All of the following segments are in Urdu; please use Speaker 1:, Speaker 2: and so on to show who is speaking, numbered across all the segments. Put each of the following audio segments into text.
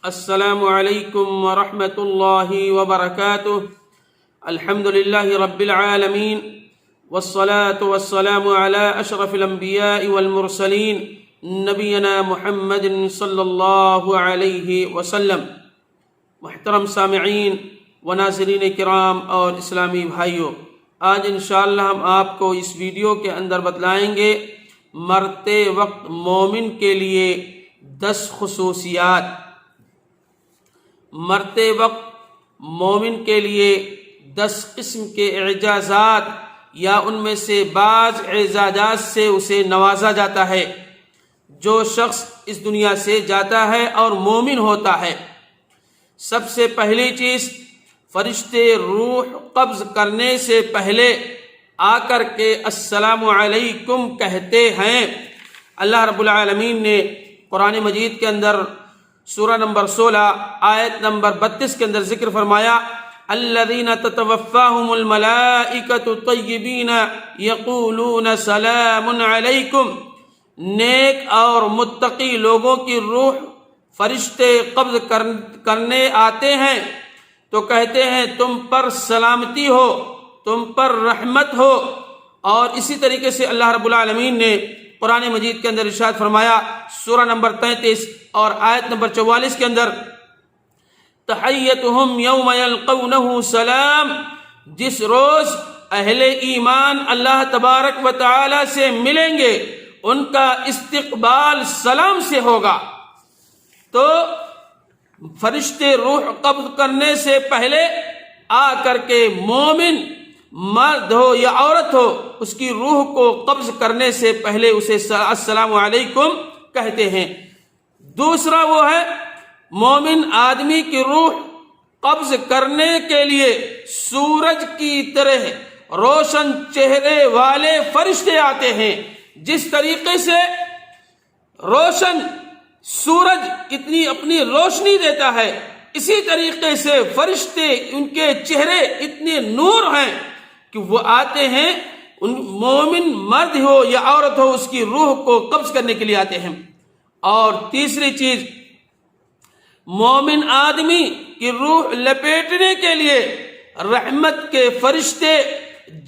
Speaker 1: السلام علیکم ورحمۃ اللہ وبرکاتہ۔ الحمد للہ رب العالمین والصلاة والسلام علی اشرف الانبیاء والمرسلین نبینا محمد صلی اللہ علیہ وسلم۔ محترم سامعین و ناظرین کرام اور اسلامی بھائیوں، آج انشاءاللہ ہم آپ کو اس ویڈیو کے اندر بتلائیں گے مرتے وقت مومن کے لیے 10 خصوصیات۔ مرتے وقت مومن کے لیے 10 قسم کے اعزازات یا ان میں سے بعض اعزازات سے اسے نوازا جاتا ہے جو شخص اس دنیا سے جاتا ہے اور مومن ہوتا ہے۔ سب سے پہلی چیز، فرشتے روح قبض کرنے سے پہلے آ کر کے السلام علیکم کہتے ہیں۔ اللہ رب العالمین نے قرآن مجید کے اندر سورہ نمبر 16 آیت نمبر 32 کے اندر ذکر فرمایا، الذین تتوفاہم الملائکۃ طیبین یقولون سلام علیکم۔ نیک اور متقی لوگوں کی روح فرشتے قبض کرنے آتے ہیں تو کہتے ہیں تم پر سلامتی ہو، تم پر رحمت ہو۔ اور اسی طریقے سے اللہ رب العالمین نے قرآن مجید کے اندر ارشاد فرمایا سورہ نمبر 33 اور آیت نمبر 44 کے اندر، تحیتہم یوم یلقونہ سلام۔ جس روز اہل ایمان اللہ تبارک و تعالی سے ملیں گے ان کا استقبال سلام سے ہوگا۔ تو فرشتے روح قبض کرنے سے پہلے آ کر کے مومن مرد ہو یا عورت ہو اس کی روح کو قبض کرنے سے پہلے اسے السلام علیکم کہتے ہیں۔ دوسرا وہ ہے، مومن آدمی کی روح قبض کرنے کے لیے سورج کی طرح روشن چہرے والے فرشتے آتے ہیں۔ جس طریقے سے روشن سورج کتنی اپنی روشنی دیتا ہے، اسی طریقے سے فرشتے ان کے چہرے اتنے نور ہیں کہ وہ آتے ہیں، ان مومن مرد ہو یا عورت ہو اس کی روح کو قبض کرنے کے لیے آتے ہیں۔ اور تیسری چیز، مومن آدمی کی روح لپیٹنے کے لیے رحمت کے فرشتے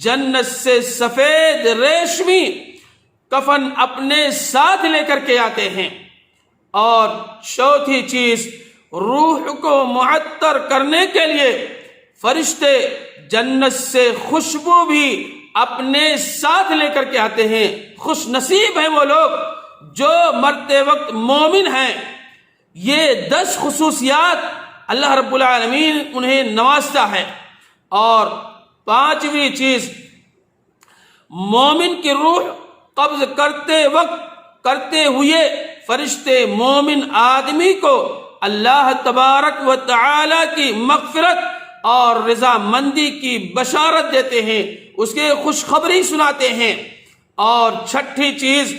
Speaker 1: جنت سے سفید ریشمی کفن اپنے ساتھ لے کر کے آتے ہیں۔ اور چوتھی چیز، روح کو معطر کرنے کے لیے فرشتے جنت سے خوشبو بھی اپنے ساتھ لے کر کے آتے ہیں۔ خوش نصیب ہیں وہ لوگ جو مرتے وقت مومن ہیں۔ یہ 10 خصوصیات اللہ رب العالمین انہیں نوازتا ہے۔ اور 5ویں چیز، مومن کی روح قبض کرتے ہوئے فرشتے مومن آدمی کو اللہ تبارک و تعالی کی مغفرت اور رضامندی کی بشارت دیتے ہیں، اس کے خوشخبری سناتے ہیں۔ اور 6ٹھی چیز،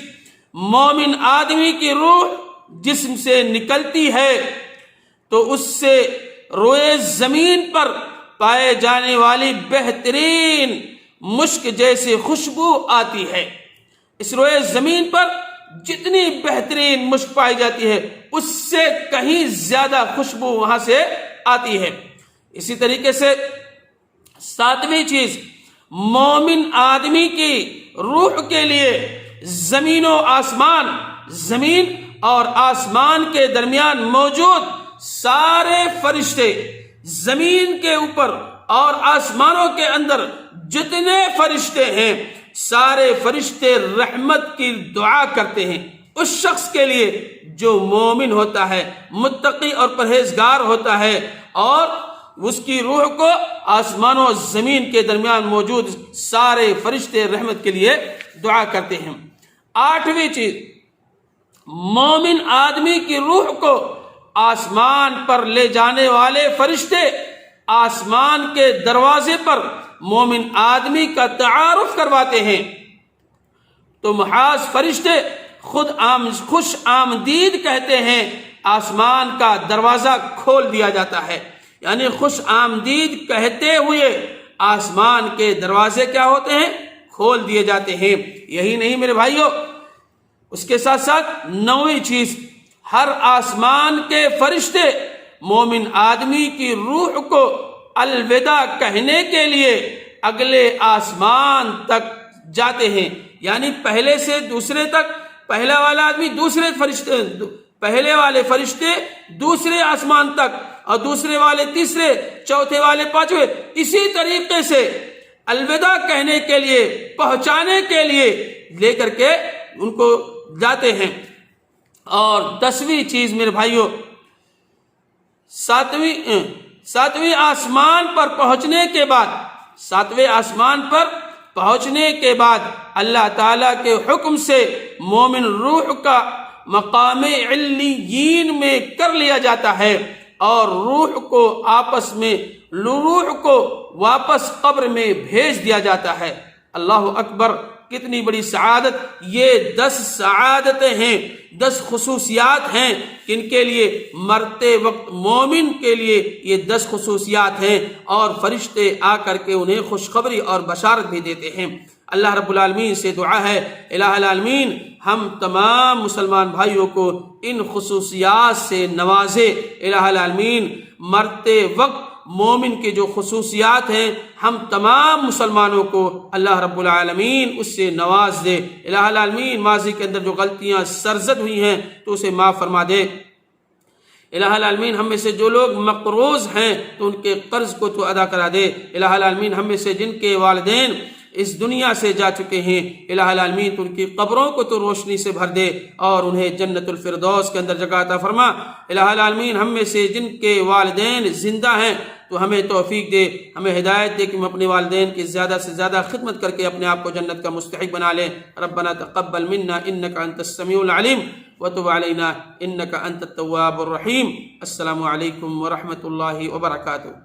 Speaker 1: مومن آدمی کی روح جسم سے نکلتی ہے تو اس سے روئے زمین پر پائے جانے والی بہترین مشک جیسی خوشبو آتی ہے۔ اس روئے زمین پر جتنی بہترین مشک پائی جاتی ہے اس سے کہیں زیادہ خوشبو وہاں سے آتی ہے۔ اسی طریقے سے 7ویں چیز، مومن آدمی کی روح کے لیے زمین اور آسمان کے درمیان موجود سارے فرشتے، زمین کے اوپر اور آسمانوں کے اندر جتنے فرشتے ہیں سارے فرشتے رحمت کی دعا کرتے ہیں اس شخص کے لیے جو مومن ہوتا ہے، متقی اور پرہیزگار ہوتا ہے، اور اس کی روح کو آسمان و زمین کے درمیان موجود سارے فرشتے رحمت کے لیے دعا کرتے ہیں۔ 8ویں چیز، مومن آدمی کی روح کو آسمان پر لے جانے والے فرشتے آسمان کے دروازے پر مومن آدمی کا تعارف کرواتے ہیں تو محاذ فرشتے خود خوش آمدید کہتے ہیں، آسمان کا دروازہ کھول دیا جاتا ہے۔ یعنی خوش آمدید کہتے ہوئے آسمان کے دروازے کیا ہوتے ہیں؟ کھول دیے جاتے ہیں۔ یہی نہیں میرے بھائیوں، اس کے ساتھ ساتھ 9ویں چیز، ہر آسمان کے فرشتے مومن آدمی کی روح کو الوداع کہنے کے لیے اگلے آسمان تک جاتے ہیں، یعنی پہلے سے دوسرے تک، پہلا والا آدمی دوسرے فرشتے، پہلے والے فرشتے دوسرے آسمان تک، اور دوسرے والے تیسرے، چوتھے والے پانچویں، اسی طریقے سے الوداع کہنے کے لیے، پہنچانے کے لیے لے کر کے ان کو جاتے ہیں۔ اور 10ویں چیز میرے بھائیوں، ساتویں آسمان پر پہنچنے کے بعد، 7ویں آسمان پر پہنچنے کے بعد اللہ تعالیٰ کے حکم سے مومن روح کا مقام علیین میں کر لیا جاتا ہے، اور روح کو آپس میں، روح کو واپس قبر میں بھیج دیا جاتا ہے۔ اللہ اکبر، کتنی بڑی سعادت! یہ 10 سعادتیں ہیں، 10 خصوصیات ہیں، ان کے لیے مرتے وقت مومن کے لیے یہ 10 خصوصیات ہیں، اور فرشتے آ کر کے انہیں خوشخبری اور بشارت بھی دیتے ہیں۔ اللہ رب العالمین سے دعا ہے، الہ العالمین ہم تمام مسلمان بھائیوں کو ان خصوصیات سے نوازے۔ الہ العالمین مرتے وقت مومن کے جو خصوصیات ہیں ہم تمام مسلمانوں کو اللہ رب العالمین اس سے نواز دے۔ الہ العالمین ماضی کے اندر جو غلطیاں سرزد ہوئی ہیں تو اسے معاف فرما دے۔ الہ العالمین ہم میں سے جو لوگ مقروض ہیں تو ان کے قرض کو تو ادا کرا دے۔ الہ العالمین ہم میں سے جن کے والدین اس دنیا سے جا چکے ہیں، الہ العالمین تو ان کی قبروں کو تو روشنی سے بھر دے اور انہیں جنت الفردوس کے اندر جگہ عطا فرما۔ الہ العالمین ہم میں سے جن کے والدین زندہ ہیں تو ہمیں توفیق دے، ہمیں ہدایت دے کہ ہم اپنے والدین کی زیادہ سے زیادہ خدمت کر کے اپنے آپ کو جنت کا مستحق بنا لیں۔ ربنا تقبل منا انک انت السمیع العلیم وتب علینا انک انت التواب الرحیم۔ السلام علیکم ورحمۃ اللہ وبرکاتہ۔